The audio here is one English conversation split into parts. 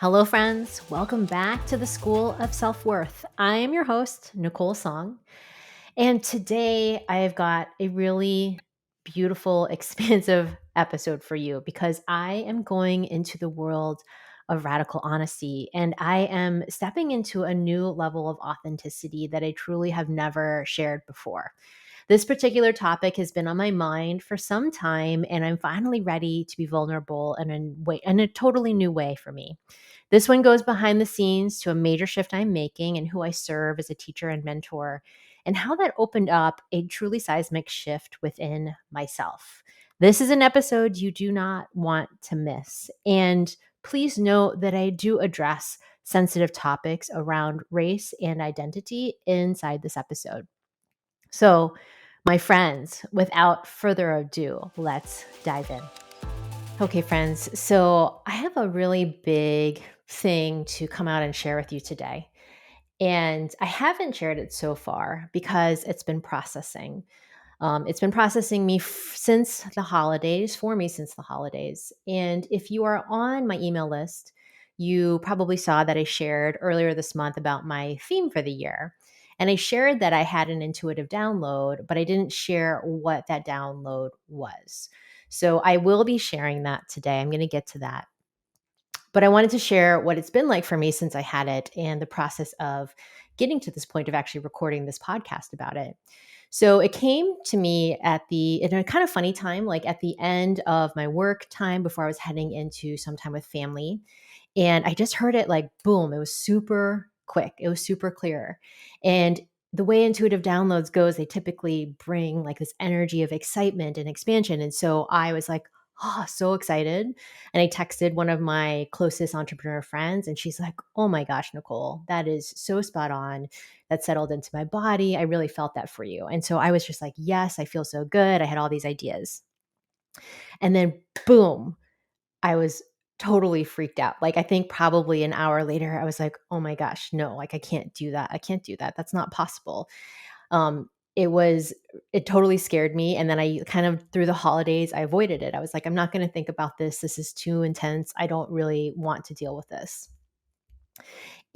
Hello, friends. Welcome back to the School of Self Worth. I am your host, Nicole Song. And today I have got a really beautiful, expansive episode for you because I am going into the world of radical honesty and I am stepping into a new level of authenticity that I truly have never shared before. This particular topic has been on my mind for some time, and I'm finally ready to be vulnerable in a totally new way for me. This one goes behind the scenes to a major shift I'm making and who I serve as a teacher and mentor, and how that opened up a truly seismic shift within myself. This is an episode you do not want to miss. And please note that I do address sensitive topics around race and identity inside this episode. So, my friends, without further ado, let's dive in. Okay, friends. So I have a really big thing to come out and share with you today. And I haven't shared it so far because it's been processing. It's been processing me since the holidays, for me since the holidays. And if you are on my email list, you probably saw that I shared earlier this month about my theme for the year. And I shared that I had an intuitive download, but I didn't share what that download was. So I will be sharing that today. I'm going to get to that. But I wanted to share what it's been like for me since I had it and the process of getting to this point of actually recording this podcast about it. So it came to me in a kind of funny time, like at the end of my work time before I was heading into some time with family. And I just heard it like boom, it was super quick. It was super clear. And the way intuitive downloads goes, they typically bring like this energy of excitement and expansion. And so I was like, oh, so excited. And I texted one of my closest entrepreneur friends, and she's like, oh my gosh, Nicole, that is so spot on. That settled into my body. I really felt that for you. And so I was just like, yes, I feel so good. I had all these ideas. And then boom, I was totally freaked out. Like, I think probably an hour later, I was like, oh my gosh, no, like, I can't do that. I can't do that. That's not possible. Um, it totally scared me. And then I kind of, through the holidays, I avoided it. I was like, I'm not going to think about this. This is too intense. I don't really want to deal with this.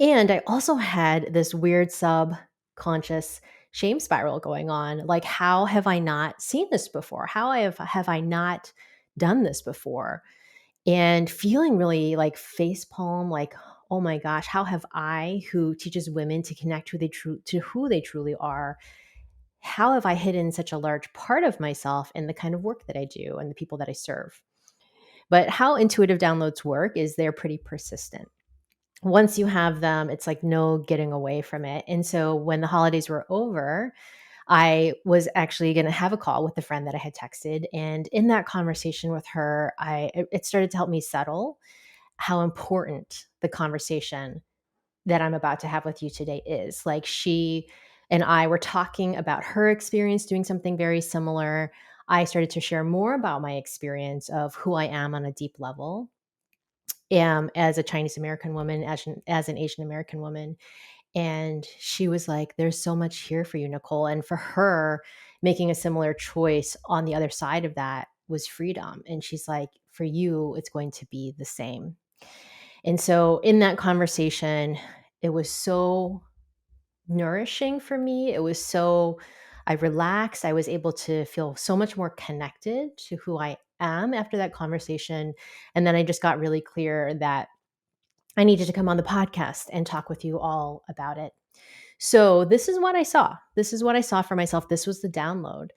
And I also had this weird subconscious shame spiral going on. Like, how have I not seen this before? Have I not done this before? And feeling really like face palm, like, oh my gosh, how have I, who teaches women to connect to who they truly are, how have I hidden such a large part of myself in the kind of work that I do and the people that I serve? But how intuitive downloads work is they're pretty persistent. Once you have them, it's like no getting away from it. And so when the holidays were over, I was actually going to have a call with the friend that I had texted. And in that conversation with her, it started to help me settle how important the conversation that I'm about to have with you today is. Like, she and I were talking about her experience doing something very similar. I started to share more about my experience of who I am on a deep level, as a Chinese American woman, as an Asian American woman. And she was like, there's so much here for you, Nicole. And for her, making a similar choice on the other side of that was freedom. And she's like, for you, it's going to be the same. And so in that conversation, it was so nourishing for me. I relaxed. I was able to feel so much more connected to who I am after that conversation. And then I just got really clear that I needed to come on the podcast and talk with you all about it. So this is what I saw. This is what I saw for myself. This was the download,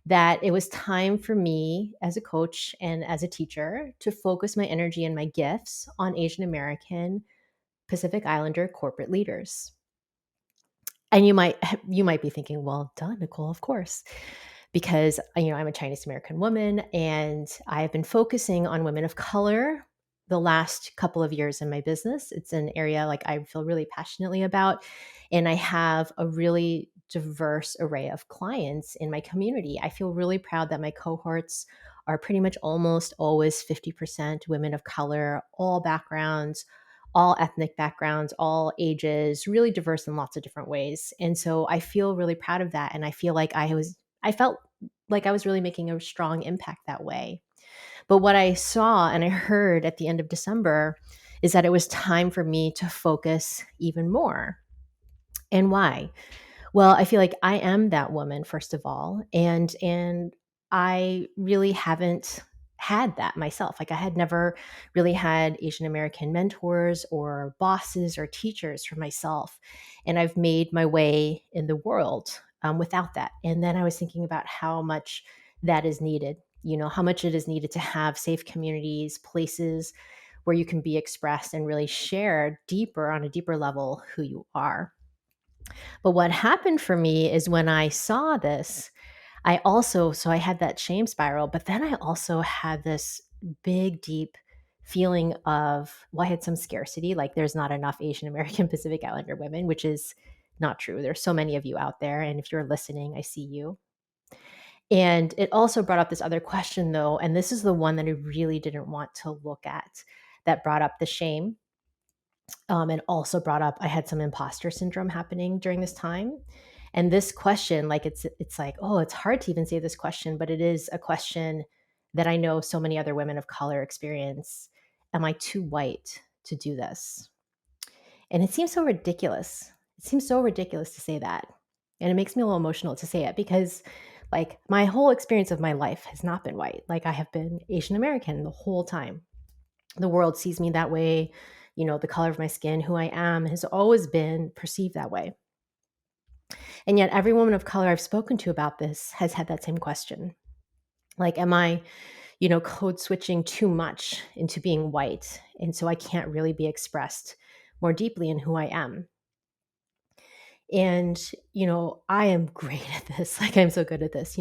that it was time for me as a coach and as a teacher to focus my energy and my gifts on Asian American Pacific Islander corporate leaders. And you might be thinking, well, duh, Nicole, of course, because I'm a Chinese American woman and I have been focusing on women of color the last couple of years in my business. It's an area like I feel really passionately about, and I have a really diverse array of clients in my community. I feel really proud that my cohorts are pretty much almost always 50% women of color, all backgrounds, all ethnic backgrounds, all ages, really diverse in lots of different ways. And so I feel really proud of that. And I feel like I felt like I was really making a strong impact that way. But what I saw and I heard at the end of December is that it was time for me to focus even more. And why? Well, I feel like I am that woman, first of all, and I really haven't had that myself. Like I had never really had Asian American mentors or bosses or teachers for myself, and I've made my way in the world without that. And then I was thinking about how much that is needed. You know, how much it is needed to have safe communities, places where you can be expressed and really share deeper on a deeper level who you are. But what happened for me is when I saw this, so I had that shame spiral, but then I also had this big, deep feeling of, well, I had some scarcity, like there's not enough Asian American Pacific Islander women, which is not true. There's so many of you out there. And if you're listening, I see you. And it also brought up this other question, though. And this is the one that I really didn't want to look at, that brought up the shame, and also brought up I had some imposter syndrome happening during this time. And this question, like it's like, oh, it's hard to even say this question, but it is a question that I know so many other women of color experience. Am I too white to do this? And it seems so ridiculous. It seems so ridiculous to say that. And it makes me a little emotional to say it because like my whole experience of my life has not been white. Like I have been Asian American the whole time. The world sees me that way. You know, the color of my skin, who I am, has always been perceived that way. And yet, every woman of color I've spoken to about this has had that same question. Like, am I, code switching too much into being white? And so I can't really be expressed more deeply in who I am. And, I am great at this. Like, I'm so good at this,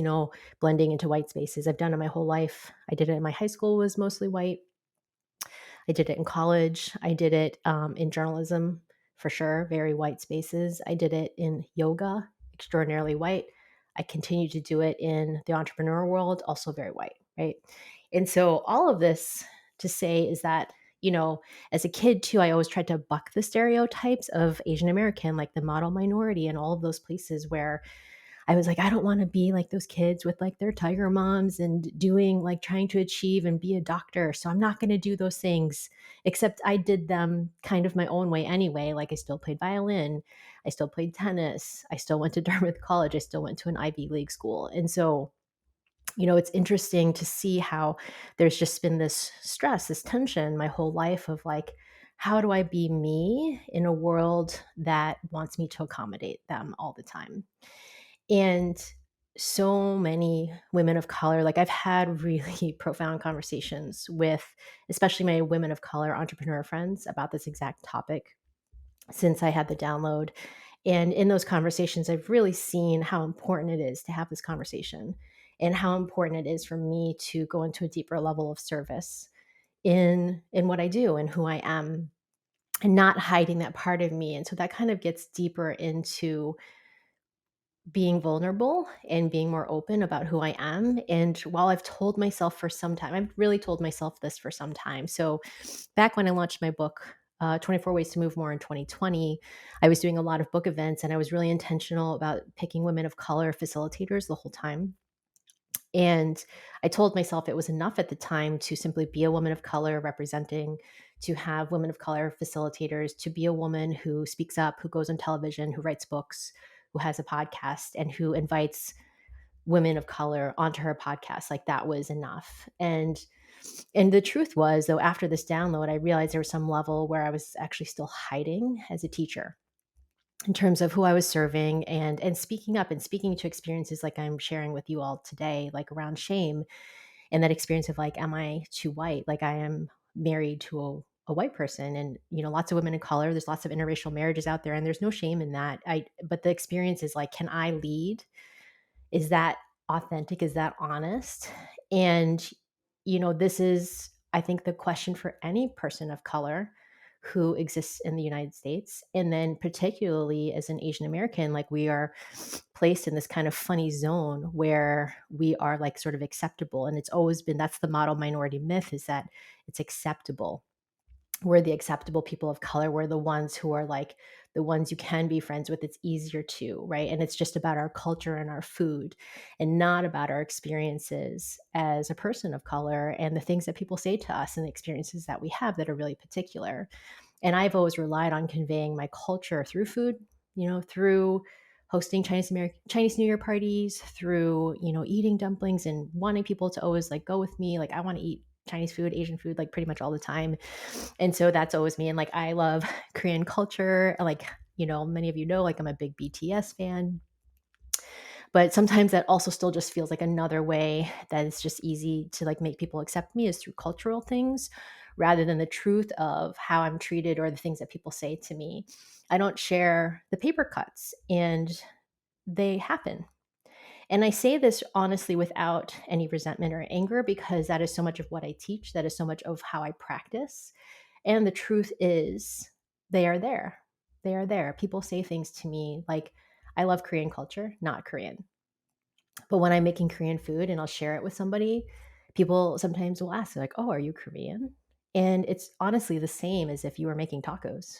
blending into white spaces. I've done it my whole life. I did it in my high school, was mostly white. I did it in college. I did it in journalism for sure, very white spaces. I did it in yoga, extraordinarily white. I continue to do it in the entrepreneur world, also very white, right? And so all of this to say is that, as a kid too, I always tried to buck the stereotypes of Asian American, like the model minority and all of those places where I was like, I don't want to be like those kids with like their tiger moms and doing like trying to achieve and be a doctor. So I'm not going to do those things, except I did them kind of my own way anyway. Like I still played violin, I still played tennis, I still went to Dartmouth College, I still went to an Ivy League school. And so, it's interesting to see how there's just been this stress, this tension my whole life of like, how do I be me in a world that wants me to accommodate them all the time? And so many women of color, like I've had really profound conversations with, especially my women of color entrepreneur friends about this exact topic since I had the download. And in those conversations, I've really seen how important it is to have this conversation and how important it is for me to go into a deeper level of service in what I do and who I am and not hiding that part of me. And so that kind of gets deeper into being vulnerable and being more open about who I am. And while I've told myself for some time, I've really told myself this for some time. So back when I launched my book, 24 Ways to Move More in 2020, I was doing a lot of book events and I was really intentional about picking women of color facilitators the whole time. And I told myself it was enough at the time to simply be a woman of color representing, to have women of color facilitators, to be a woman who speaks up, who goes on television, who writes books, who has a podcast, and who invites women of color onto her podcast. Like that was enough. And the truth was, though, after this download, I realized there was some level where I was actually still hiding as a teacher in terms of who I was serving and speaking up and speaking to experiences like I'm sharing with you all today, like around shame and that experience of like, am I too white? Like I am married to a white person and lots of women of color, there's lots of interracial marriages out there and there's no shame in that. But the experience is like, can I lead? Is that authentic? Is that honest? And this is, I think, the question for any person of color who exists in the United States. And then, particularly as an Asian American, like we are placed in this kind of funny zone where we are like sort of acceptable. And it's always been that's the model minority myth is that it's acceptable We're the acceptable people of color. We're the ones who are like the ones you can be friends with. It's easier to, right? And it's just about our culture and our food and not about our experiences as a person of color and the things that people say to us and the experiences that we have that are really particular. And I've always relied on conveying my culture through food, through hosting Chinese New Year parties, through, eating dumplings and wanting people to always like go with me. Like I want to eat Chinese food, Asian food, like pretty much all the time. And so that's always me. And like I love Korean culture. Like, many of you know, like I'm a big BTS fan. But sometimes that also still just feels like another way that it's just easy to like make people accept me is through cultural things rather than the truth of how I'm treated or the things that people say to me. I don't share the paper cuts and they happen. And I say this honestly without any resentment or anger because that is so much of what I teach. That is so much of how I practice. And the truth is, they are there. They are there. People say things to me like, I love Korean culture, not Korean. But when I'm making Korean food and I'll share it with somebody, people sometimes will ask, like, oh, are you Korean? And it's honestly the same as if you were making tacos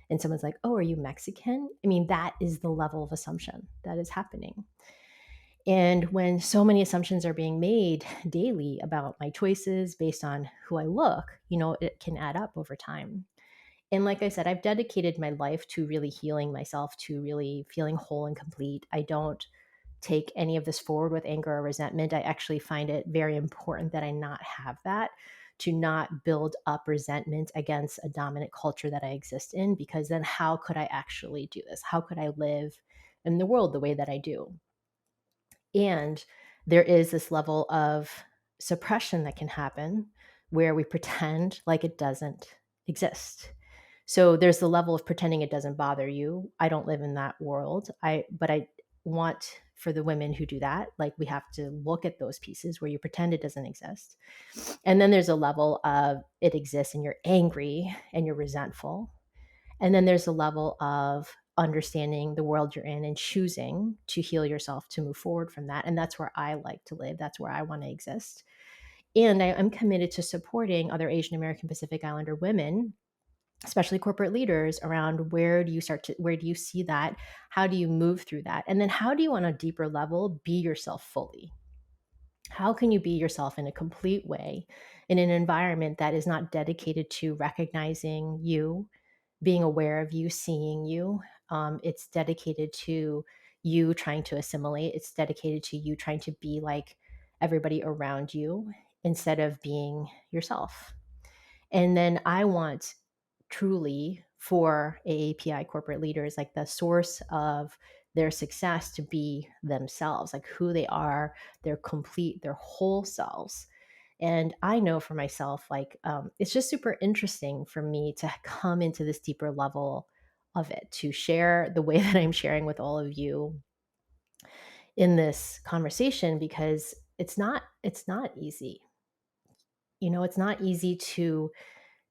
and someone's like, oh, are you Mexican? I mean, that is the level of assumption that is happening. And when so many assumptions are being made daily about my choices based on who I look, it can add up over time. And like I said, I've dedicated my life to really healing myself, to really feeling whole and complete. I don't take any of this forward with anger or resentment. I actually find it very important that I not have that, to not build up resentment against a dominant culture that I exist in, because then how could I actually do this? How could I live in the world the way that I do? And there is this level of suppression that can happen where we pretend like it doesn't exist. So there's the level of pretending it doesn't bother you. I don't live in that world. But I want for the women who do that, like we have to look at those pieces where you pretend it doesn't exist. And then there's a level of it exists and you're angry and you're resentful. And then there's a level of understanding the world you're in and choosing to heal yourself to move forward from that. And that's where I like to live. That's where I want to exist. And I'm committed to supporting other Asian American Pacific Islander women, especially corporate leaders, around where do you see that? How do you move through that? And then how do you, on a deeper level, be yourself fully? How can you be yourself in a complete way in an environment that is not dedicated to recognizing you, being aware of you, seeing you? It's dedicated to you trying to assimilate. It's dedicated to you trying to be like everybody around you instead of being yourself. And then I want truly for AAPI corporate leaders, like the source of their success to be themselves, like who they are, their complete, their whole selves. And I know for myself, like it's just super interesting for me to come into this deeper level of it, to share the way that I'm sharing with all of you in this conversation, because it's not easy. It's not easy to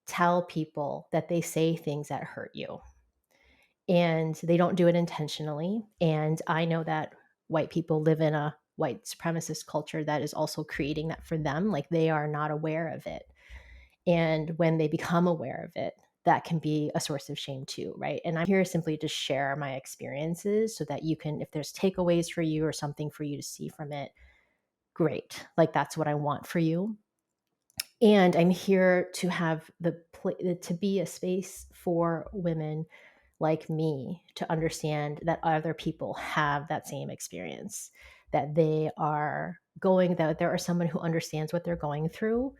tell people that they say things that hurt you, and they don't do it intentionally. And I know that white people live in a white supremacist culture that is also creating that for them. Like they are not aware of it. And when they become aware of it, that can be a source of shame too, right? And I'm here simply to share my experiences so that you can, if there's takeaways for you or something for you to see from it, great. Like that's what I want for you. And I'm here to have to be a space for women like me to understand that other people have that same experience, that that there are someone who understands what they're going through,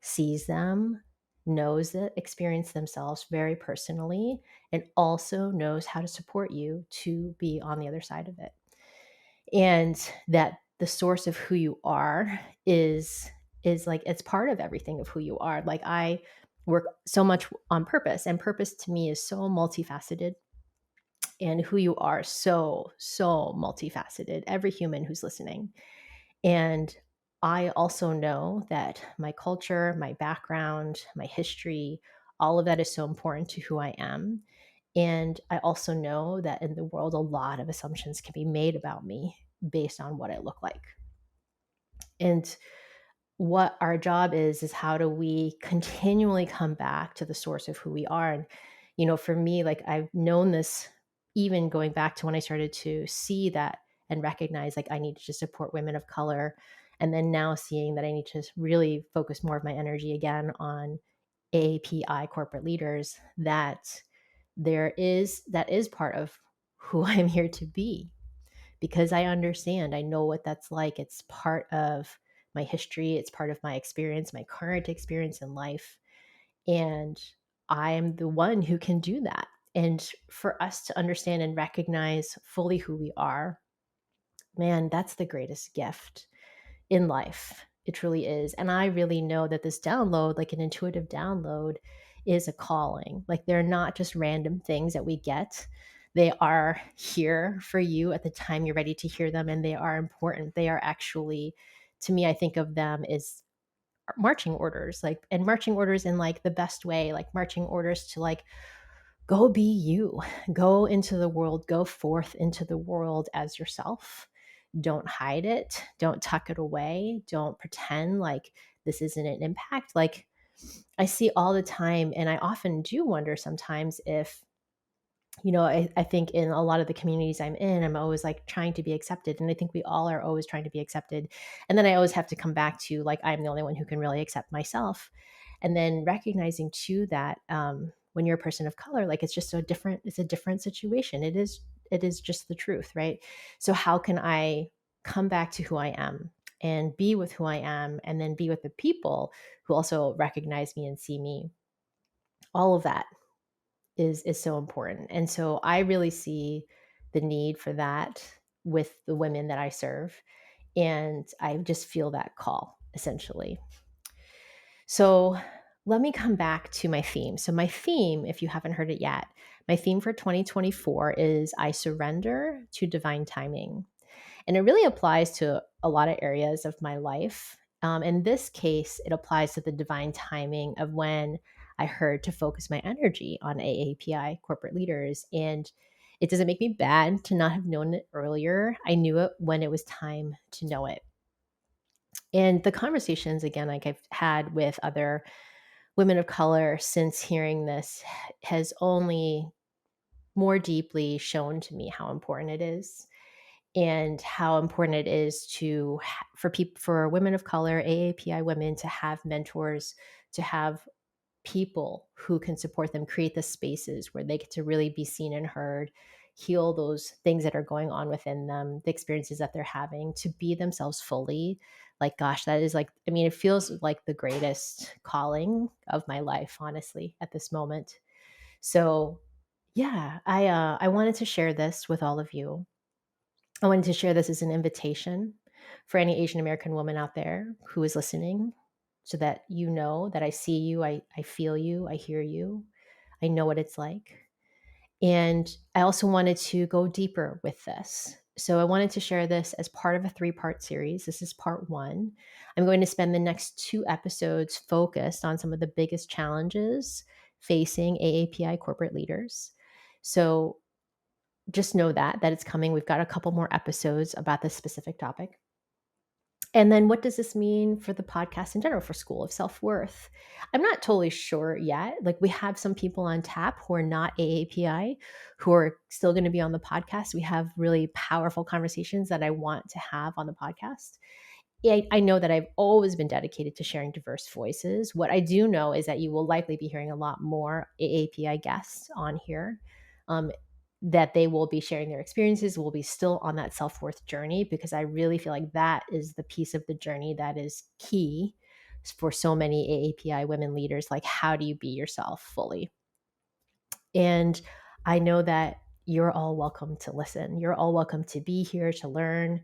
sees them, knows the experience themselves very personally, and also knows how to support you to be on the other side of it. And that the source of who you are is like it's part of everything of who you are. Like I work so much on purpose, and purpose to me is so multifaceted, and who you are so multifaceted, every human who's listening. And I also know that my culture, my background, my history, all of that is so important to who I am. And I also know that in the world, a lot of assumptions can be made about me based on what I look like. And what our job is how do we continually come back to the source of who we are. And for me, like, I've known this even going back to when I started to see that and recognize, like, I need to support women of color, and then now seeing that I need to really focus more of my energy again on AAPI corporate leaders, that that is part of who I'm here to be, because I understand, I know what that's like. It's part of my history, it's part of my experience, my current experience in life. And I am the one who can do that. And for us to understand and recognize fully who we are, man, that's the greatest gift in life. It truly is. And I really know that this download, like an intuitive download, is a calling. Like, they're not just random things that we get. They are here for you at the time you're ready to hear them, and they are important. They are actually, to me, I think of them as marching orders, like, and marching orders in like the best way, like marching orders to, like, go be you, go into the world, go forth into the world as yourself. Don't hide it. Don't tuck it away. Don't pretend like this isn't an impact. Like, I see all the time, and I often do wonder sometimes if, I think in a lot of the communities I'm in, I'm always like trying to be accepted. And I think we all are always trying to be accepted. And then I always have to come back to, like, I'm the only one who can really accept myself. And then recognizing too that when you're a person of color, like, it's a different situation. It is just the truth, right? So how can I come back to who I am and be with who I am, and then be with the people who also recognize me and see me? All of that is so important. And so I really see the need for that with the women that I serve. And I just feel that call, essentially. So let me come back to my theme. So, my theme, if you haven't heard it yet, my theme for 2024 is I surrender to divine timing. And it really applies to a lot of areas of my life. In this case, it applies to the divine timing of when I heard to focus my energy on AAPI corporate leaders. And it doesn't make me bad to not have known it earlier. I knew it when it was time to know it. And the conversations, again, like I've had with other women of color since hearing this, has only more deeply shown to me how important it is, and how important it is for women of color, AAPI women, to have mentors, to have people who can support them, create the spaces where they get to really be seen and heard, heal those things that are going on within them, the experiences that they're having, to be themselves fully. Like, gosh, that is like, I mean, it feels like the greatest calling of my life, honestly, at this moment. So, yeah, I wanted to share this with all of you. I wanted to share this as an invitation for any Asian American woman out there who is listening, so that you know that I see you, I feel you, I hear you, I know what it's like. And I also wanted to go deeper with this. So I wanted to share this as part of a 3-part series. This is part 1. I'm going to spend the next 2 episodes focused on some of the biggest challenges facing AAPI corporate leaders. So just know that it's coming. We've got a couple more episodes about this specific topic. And then what does this mean for the podcast in general, for School of Self-Worth? I'm not totally sure yet. Like, we have some people on tap who are not AAPI who are still going to be on the podcast. We have really powerful conversations that I want to have on the podcast. I know that I've always been dedicated to sharing diverse voices. What I do know is that you will likely be hearing a lot more AAPI guests on here, um, that they will be sharing their experiences, will be still on that self-worth journey, because I really feel like that is the piece of the journey that is key for so many AAPI women leaders. Like, how do you be yourself fully? And I know that you're all welcome to listen. You're all welcome to be here to learn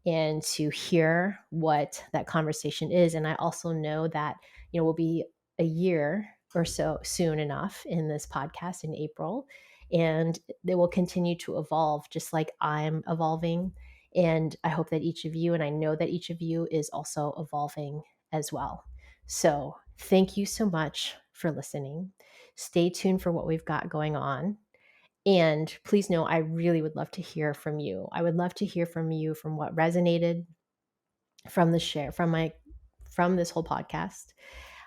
and to hear what that conversation is. And I also know that, we'll be a year or so soon enough in this podcast in April, and they will continue to evolve just like I'm evolving. And I hope that each of you, and I know that each of you, is also evolving as well. So thank you so much for listening. Stay tuned for what we've got going on. And please know, I really would love to hear from you. I would love to hear from you, from what resonated from the share, from this whole podcast.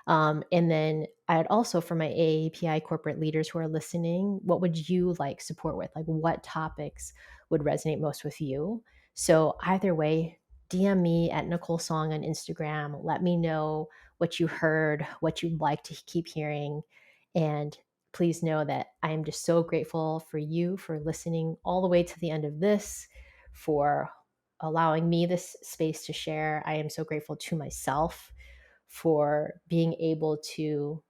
And then I'd also, for my AAPI corporate leaders who are listening, what would you like support with? Like, what topics would resonate most with you? So either way, DM me at Nicole Song on Instagram. Let me know what you heard, what you'd like to keep hearing. And please know that I am just so grateful for you for listening all the way to the end of this, for allowing me this space to share. I am so grateful to myself for being able to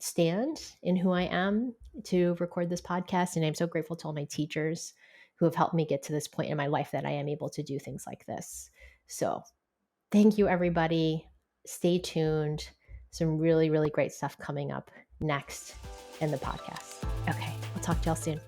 stand in who I am to record this podcast. And I'm so grateful to all my teachers who have helped me get to this point in my life that I am able to do things like this. So thank you, everybody. Stay tuned. Some really, really great stuff coming up next in the podcast. Okay, I'll talk to y'all soon.